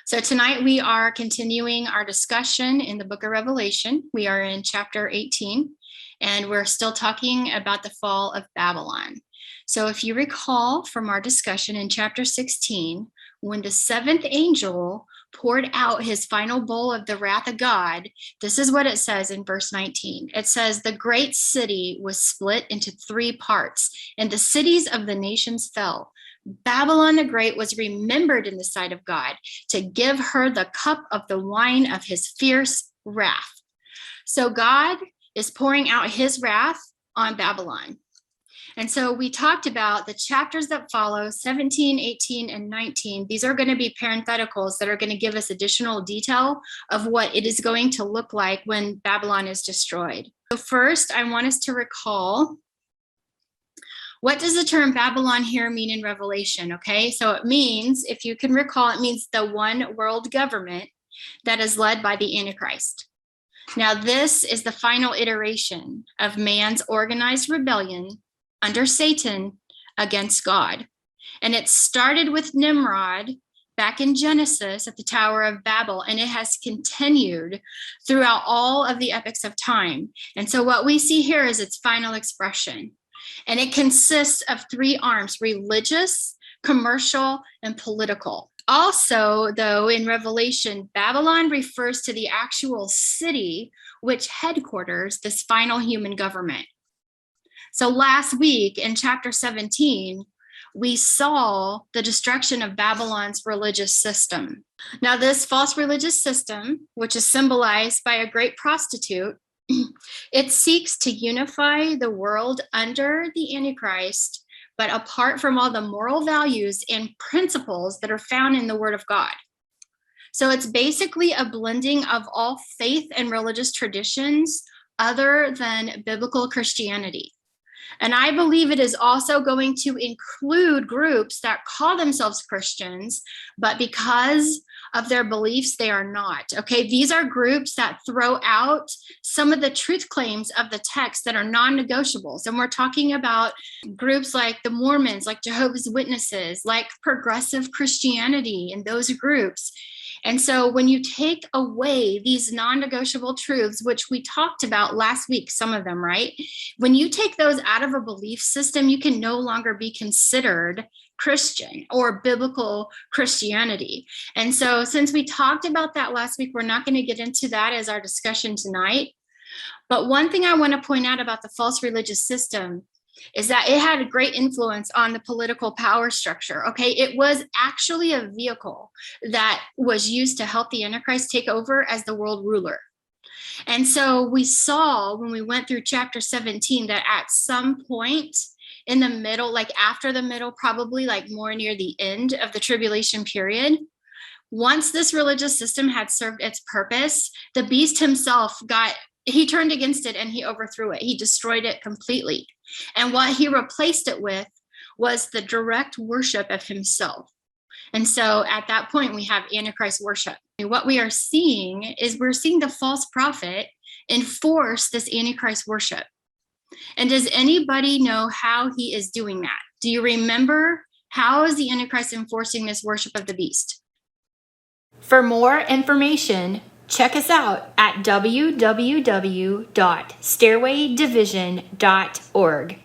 So tonight we are continuing our discussion in the book of Revelation. We are in chapter 18, and we're still talking about the fall of Babylon. So if you recall from our discussion in chapter 16, when the seventh angel poured out his final bowl of the wrath of God, this is what it says in verse 19. It says, "The great city was split into three parts, and the cities of the nations fell. Babylon the Great was remembered in the sight of God to give her the cup of the wine of his fierce wrath." So God is pouring out his wrath on Babylon. And so we talked about the chapters that follow, 17, 18, and 19. These are going to be parentheticals that are going to give us additional detail of what it is going to look like when Babylon is destroyed. So first, I want us to recall, what does the term Babylon here mean in Revelation? Okay, so it means, if you can recall, it means the one world government that is led by the Antichrist. Now, this is the final iteration of man's organized rebellion under Satan against God. And it started with Nimrod back in Genesis at the Tower of Babel, and it has continued throughout all of the epochs of time. And so what we see here is its final expression. And it consists of three arms: religious, commercial, and political. Also, though, in Revelation, Babylon refers to the actual city which headquarters this final human government. So last week in chapter 17, we saw the destruction of Babylon's religious system. Now, this false religious system, which is symbolized by a great prostitute, it seeks to unify the world under the Antichrist, but apart from all the moral values and principles that are found in the Word of God. So it's basically a blending of all faith and religious traditions other than biblical Christianity. And I believe it is also going to include groups that call themselves Christians, but because of their beliefs, they are not. Okay, these are groups that throw out some of the truth claims of the text that are non-negotiables. And we're talking about groups like the Mormons, like Jehovah's Witnesses, like progressive Christianity, and those groups. And so when you take away these non-negotiable truths, which we talked about last week, some of them, right? When you take those out of a belief system, you can no longer be considered Christian or biblical Christianity. And so since we talked about that last week, we're not going to get into that as our discussion tonight. But one thing I want to point out about the false religious system is that it had a great influence on the political power structure. Okay, it was actually a vehicle that was used to help the Antichrist take over as the world ruler. And so we saw when we went through chapter 17 that at some point in the middle, like after the middle, probably like more near the end of the tribulation period, once this religious system had served its purpose, the beast himself he turned against it and he overthrew it. He destroyed it completely. And what he replaced it with was the direct worship of himself. And so at that point, we have Antichrist worship. And what we are seeing is we're seeing the false prophet enforce this Antichrist worship. And does anybody know how he is doing that? Do you remember how is the Antichrist enforcing this worship of the beast? For more information, check us out at www.stairwaydivision.org.